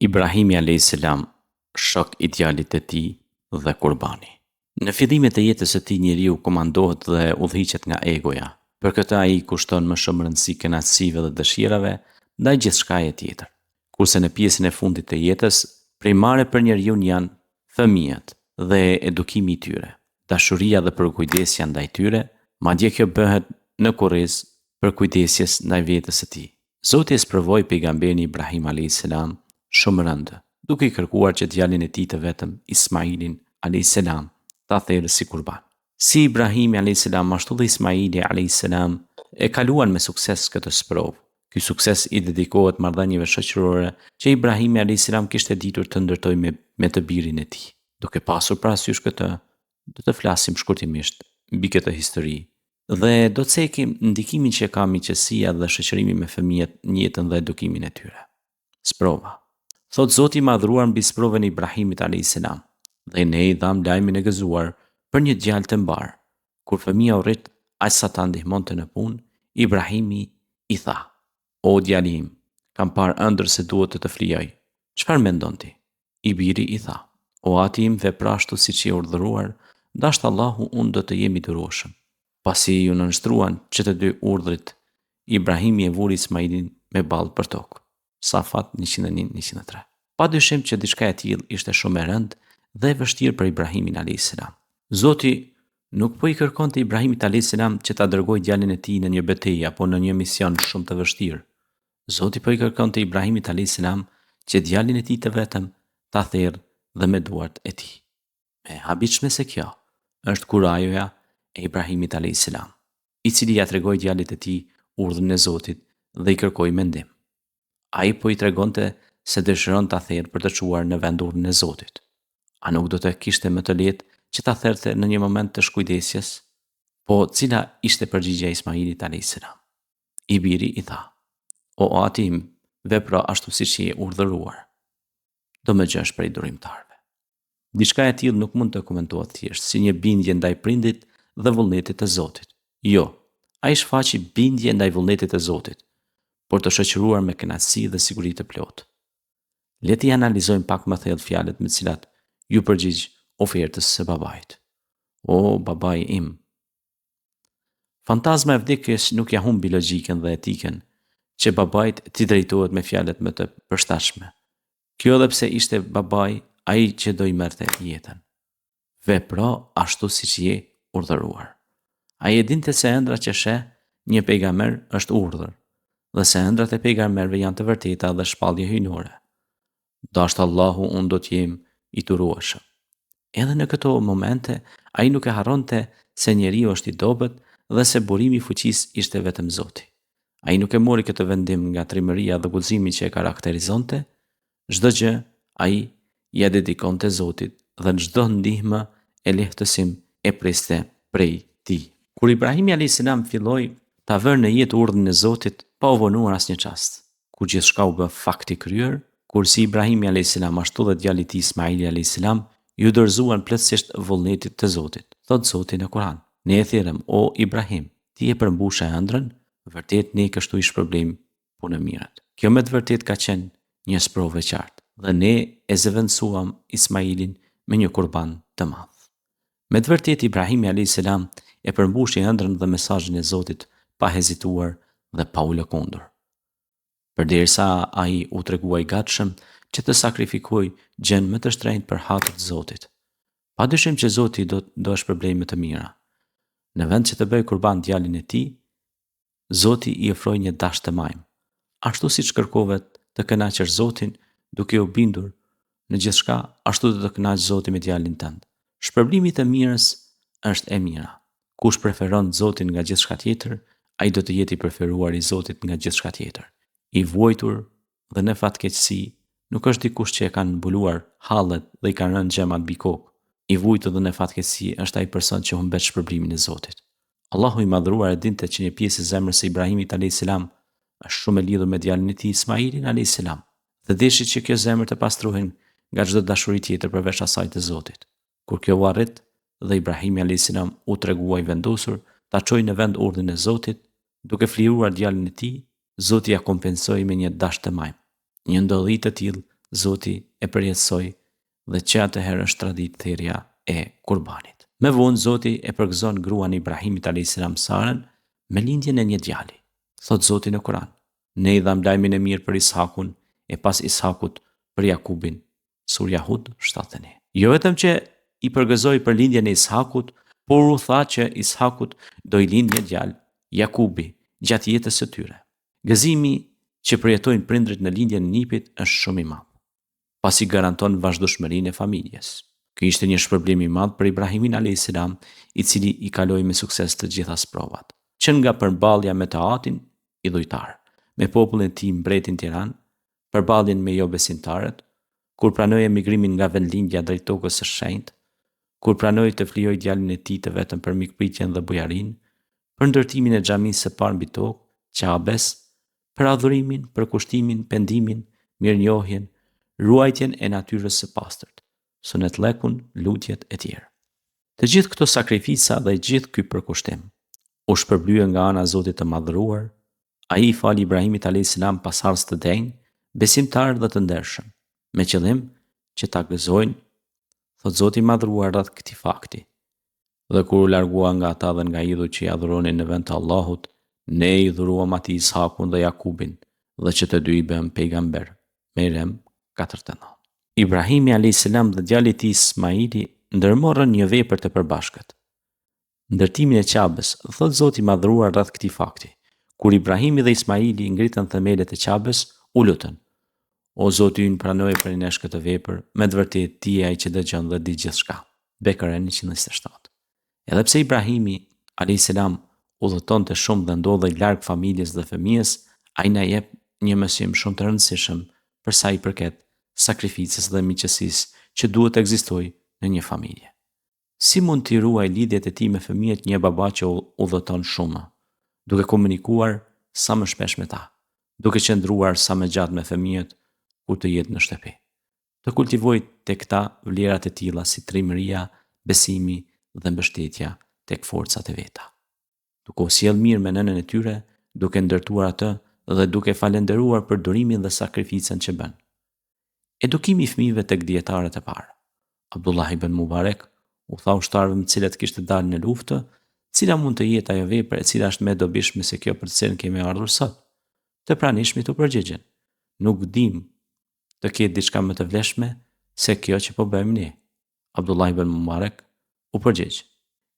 Ibrahimi a.s. shok i djalit të tij dhe kurbani. Në fillimet e jetës së tij njeriu komandohet dhe udhhiqet nga egoja. Për këtë ai kushton më shumë rëndësi kënaqësive dhe dëshirave ndaj gjithçkaje tjetër. Kurse në pjesën e fundit të jetës, primare për njeriu janë fëmijët dhe edukimi i tyre, dashuria dhe përkujdesja ndaj tyre, madje kjo bëhet në kurriz për kujdesjes ndaj vetes së tij. Zoti e sprovoi pejgamberin Ibrahim a.s. shumë rëndë, duke i kërkuar që djalin e tij të vetëm Ismailin a.s. ta thërrë si kurban. Si Ibrahimi a.s. ashtu dhe Ismaili a.s. e kaluan me sukses këtë sprovë. Ky sukses i dedikohet marrëdhënieve shoqërore që Ibrahimi a.s. kishte ditur të ndërtojë me të birin e tij. Duke pasur parasysh këtë, do të flasim shkurtimisht mbi këtë histori dhe do të cekim ndikimin që ka miqësia dhe shoqërimi me fëmijët në jetën dhe edukimin e tyre. Sprova. Thot Zoti i madhruar mbi sprovën e Ibrahimit a.s. dhe ne i dham lajmin e gëzuar për një djalë të mbar. Kur fëmia u rrit aq sa ta ndihmonte në punë, Ibrahimi i tha: "O djali im, kam parë ëndër se duhet të flijoj. Çfarë mendon ti?" I biri i tha: "O ati im, vepra ashtu siç je urdhëruar, dashur Allahu unë do të jem i durueshëm." Pasi ju nënshtruan që të dy urdhrit, Ibrahimi e vuri Ismailin me ballë për tokë. Safat 101-103. Padyshim që diçka e tillë ishte shumë e rëndë dhe e vështirë për Ibrahimin a.s. Zoti nuk po i kërkonte Ibrahimit a.s. që ta dërgojë djalin e tij në një betejë apo në një mision shumë të vështirë. Zoti po i kërkonte Ibrahimit a.s. që djalin e tij të vetëm ta thërrë dhe me duart e tij. E habitshme se kjo është kurajoja e Ibrahimit a.s. i cili ja tregoi djalit të tij urdhrin e Zotit dhe i kërkoi mendim. Ai po i tregonte se dëshiron ta thërrë për të çuar në vend urdhrin e Zotit. A nuk do të kishte më të lehtë që ta thërrte në një moment të shkujdesjes? Po cila ishte përgjigjja e Ismailit a.s. I biri i tha: "O ati im, vepro ashtu siç je urdhëruar." Do më gjesh prej durimtarëve. Diçka e tillë nuk mund të komentohet thjesht si një bindje ndaj prindit dhe vullnetit të Zotit. Jo, ai shfaqi bindje ndaj vullnetit të Zotit, por të shoqëruar me kënaqësi dhe siguri të plotë. Le të analizojmë pak më thellë fjalët me të cilat ju përgjigj ofertës së babait. O babai im. Fantazma e vdekjes nuk ja humbi logjikën dhe etikën që babait t'i drejtohet me fjalët më të përshtatshme. Kjo edhe pse ishte babai ai që do i merrte jetën. Vepro ashtu siç je urdhëruar. Ai e dinte se ëndra që sheh një pejgamber është urdhër, dhe se ëndrat e pejgamberëve janë të vërteta dhe shpallje hyjnore. Dashur Allahu unë do të jem i durueshëm. Edhe në këto momente, ai nuk e harronte se njeriu është i dobët dhe se burimi i fuqisë ishte vetëm Zoti. Ai nuk e mori këtë vendim nga trimëria dhe guximi që e karakterizonte. Çdo gjë ai ja dedikonte Zotit dhe në çdo ndihmë e lehtësim e priste prej tij. Kur Ibrahimi a.s. filloi ta vënë në jetë urdhrin e Zotit, pa u vonuar asnjë çast. Kur gjithçka u bë fakti kryer, kur si Ibrahimi a.s. ashtu dhe djali i tij Ismaili a.s. ju dorëzuan plotësisht vullnetit të Zotit. Thot Zoti në Kur'an: "Ne e thirrëm, o Ibrahim, ti e përmbushë ëndrrën, vërtet ne kështu i shpërblim punë mirët." Kjo me të vërtet ka qenë një sprovë e qartë dhe ne e zëvendësuam Ismailin me një kurban të madh. Me të vërtet Ibrahimi a.s. e përmbushi ëndrrën dhe mesazhin e Zotit pa hezituar dhe pa u lëkundur. Përderisa ai u tregua i gatshëm që të sakrifikojë gjën më të shtrenjtë për hak të Zotit. Padyshim që Zoti do shpërblej më të mira. Në vend që të bëj kurban djalin e tij, Zoti i ofroi një dash të majm, ashtu siç kërkove të kënaqësh Zotin duke u bindur në gjithçka, ashtu do të kënaq Zoti me djalin tënd. Shpërblimi i të mirës është e mira. Kush preferon Zotin nga gjithçka tjetër, ai do të jetë i preferuar i Zotit nga gjithçka tjetër. I vuajtur dhe në fatkeqësi nuk është dikush që e kanë mbuluar hallet dhe i kanë rënë xhemat mbi kokë. I vuajtur dhe në fatkeqësi është ai person që humbet shpërblimin e Zotit. Allahu i madhruar e dinte që një pjesë e zemrës së Ibrahimit a.s. është shumë e lidhur me djalin e tij Ismailin a.s. dhe deshi që kjo zemër të pastrohen nga çdo dashuri tjetër përveç asaj të Zotit. Kur kjo u arrit dhe Ibrahimi a.s. u tregua i vendosur ta çojë në vend urdhrin e Zotit, duke fliruar djalin e tij, Zoti ja kompensoi me një dash të majm. Një ndodhi të tillë Zoti e përjetësoi dhe që atëherë është traditë thirrja e kurbanit. Me vonë Zoti e përgëzon gruan e Ibrahimit a.s. Sarën me lindjen e një djali. Thot Zoti në Kur'an: "Ne i dham lajmin e mirë për Ishakun e pas Ishakut për Jakubin." Surja Hud 71. Jo vetëm që i përgëzoi për lindjen e Ishakut, por u tha që Ishakut do i lindë një djalë, Jakubi, gjatë jetës së tyre. Gëzimi që përjetojnë prindrit në lindjen e nipit është shumë i madh, pasi garanton vazhdueshmërinë e familjes. Ky ishte një shpërblim i madh për Ibrahimin a.s., i cili i kaloi me sukses të gjitha provat. Që nga përballja me Taatin, idhujtar, me popullin e tij mbretin Tiran, përballjen me jo besimtarët, kur pranoi emigrimin nga vendlindja drejt tokës së shenjtë, kur pranoi të flijoj djalin e tij të vetëm për mikpritjen dhe bujarinë, për ndërtimin e xhamisë së parë mbi tokë, Qabes, për adhurimin, për kushtimin, pendimin, mirënjohjen, ruajtjen e natyrës së pastërt, sunetlekun, lutjet e tjerë. Të gjithë këto sakrifica dhe gjithë ky përkushtim u shpërblye nga ana e Zotit të Madhëruar. Ai i fali Ibrahimit a.s. pasardhës të denj, besimtar dhe të ndershëm, me qëllim që ta gëzojnë, thot Zoti i Madhëruar rreth këtij fakti. Dhe kur u largua nga ata dhe nga idhujt që i adhuronin në vend të Allahut, ne i dhuruam atij Ishakun dhe Jakubin, dhe që të dy i bëm pejgamber. Merem 49. Ibrahimi a.s. dhe djali i tij Ismaili ndërmorën një vepër të përbashkët. Ndërtimin e Qabes, thot Zoti i Madhëruar rreth këtij fakti. Kur Ibrahimi dhe Ismaili ngritën themelet e Qabes, u lutën: "O Zoti ynë, pranoi për nesh këtë vepër, me të vërtetë ti je ai që dëgjon dhe di gjithçka." Bekare 127. Edhe pse Ibrahimi a.s. udhëtonte shumë dhe ndodhej larg familjes dhe fëmijës, ai na jep një mësim shumë të rëndësishëm për sa i përket sakrificës dhe miqësisë që duhet të ekzistojë në një familje. Si mund t'i ruaj lidhjet e tij me fëmijët një baba që udhëton shumë, duke komunikuar sa më shpesh me ta, duke qëndruar sa më gjatë me fëmijët kur të jetë në shtëpi. Të kultivoj tek ta vlerat e tilla si trimëria, besimi dhe mbështetja tek forcat e veta. Duke u sjell mirë me nënën e tyre, duke ndërtuar atë dhe duke falenderuar për durimin dhe sakrificën që bën. Edukimi i fëmijëve tek dietarët e parë. Abdullah ibn Mubarak u tha ushtarëve me të cilët kishte dalë në luftë, cila mund të jetë ajo vepër e cila është më e dobishme se kjo për të cilën kemi ardhur sot. Të pranishmit u përgjigjen: "Nuk dim të ketë diçka më të vlefshme se kjo që po bëjmë ne." Abdullah ibn Mubarak u përgjigj: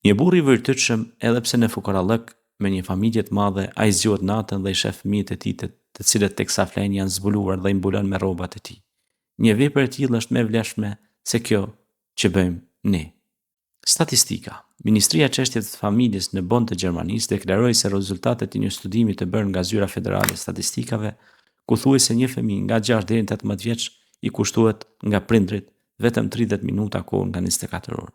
"Një burr i vërtetshëm, edhe pse në fukarallëk me një familje të madhe, ai zgjohet natën dhe i shef fëmijët e tij të cilët teksa flen janë zbuluar dhe i mbulon me rrobat e tij. Një vepër e tillë është më e vlefshme se kjo që bëjmë ne." Statistika. Ministria e Çështjeve të Familjes në Bond të Gjermanisë deklaroi se rezultatet e një studimi të bërë nga Zyra Federale e Statistikave, ku thuhet se një fëmijë nga 6 deri në 18 vjeç i kushtohet nga prindrit vetëm 30 minuta kohë nga 24 orë.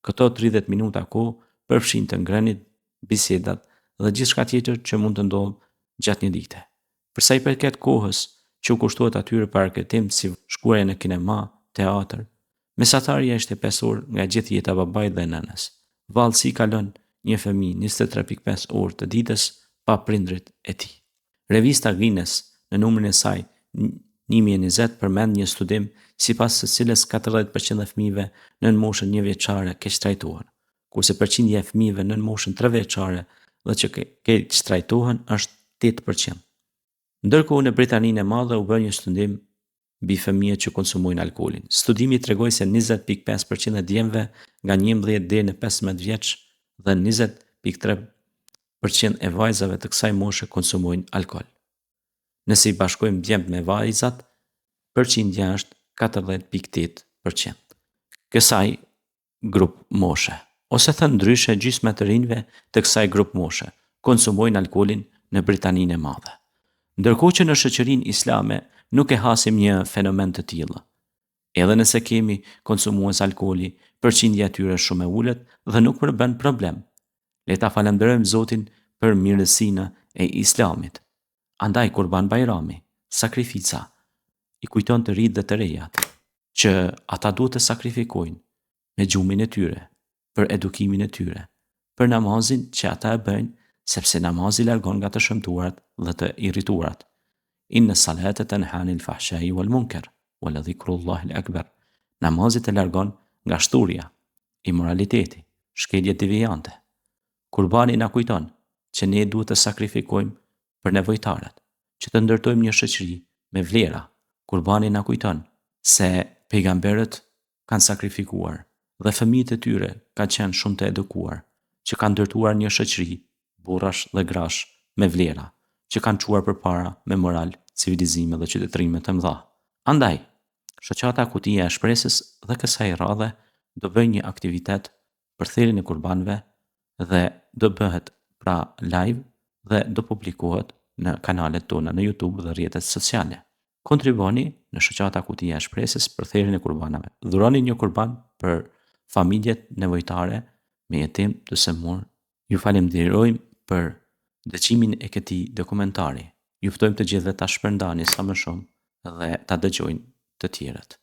Këto 30 minuta kohë përfshin të ngrënit, bisedat dhe gjithçka tjetër që mund të ndodhë gjatë një dite. Për sa i përket kohës që u kushtohet atyre për argëtim si shkuarja në kinema, teatr, mesatarja ishte 5 orë nga gjithë jeta e babait dhe nënës. Vallë si kalon një fëmijë 23.5 orë të ditës pa prindrit e tij. Revista Guinness në numrin e saj 2020 përmend një studim sipas së cilës 40% e fëmijëve nën moshën 1 vjeçare keq trajtohen, kurse përqindja e fëmijëve nën moshën 3 vjeçare dhe që keq trajtohen është 8%. Ndërkohë në Britaninë e Madhe u bë një studim mbi fëmijët që konsumojnë alkoolin. Studimi tregoi se 20.5% e djemve nga 11 deri në 15 vjeç dhe 20.3% e vajzave të kësaj moshe konsumojnë alkool. Nëse i bashkojmë djemt me vajzat, përqindja është 40.8%. Kësaj grup moshe, ose thënë ndryshe, gjysma të rinjve të kësaj grup moshe konsumojnë alkoolin në Britaninë e Madhe. Ndërkohë që në shoqërinë islame nuk e hasim një fenomen të tillë. Edhe nëse kemi konsumues alkooli, përqindja e tyre është shumë e ulët dhe nuk përbën problem. Le ta falenderojmë Zotin për mirësinë e Islamit. Andaj Kurban Bajrami, sakrifica, i kujton të rinjtë dhe të rejat që ata duhet të sakrifikojnë me gjumin e tyre, për edukimin e tyre, për namazin që ata e bëjnë, sepse namazi largon nga të shëmtuarat dhe të irrituarat. Inna salata tanha anil fahsha'i wal munkar. wala dhikrullahi l-akbar. Namazi të largon nga shturja, imoraliteti, shkeljet devijante. Kurbani na kujton që ne duhet të sakrifikojmë për nevojtarët, që të ndërtojmë një shoqëri me vlera. Kurbani na kujton se pejgamberët kanë sakrifikuar dhe fëmijët e tyre kanë qenë shumë të edukuar, që kanë ndërtuar një shoqëri, burrash dhe grash me vlera, që kanë çuar përpara me moral, civilizime dhe qytetërime të mëdha. Andaj, shoqata Kutia e Shpresës dhe kësaj radhe do bëjë një aktivitet për thirrjen e kurbanëve dhe do bëhet pra live dhe do publikohet në kanalet tona në YouTube dhe rrjetet sociale. Kontriboni në shoqata Kutia e Shpresës për thirrjen e kurbanëve. Dhuroni një kurban për familjet nevojtare me jetim të semur. Ju falenderojmë për dëgjimin e këtij dokumentari. Ju ftojmë të gjithëve ta shpërndani sa më shumë dhe ta dëgjojnë të tjerët.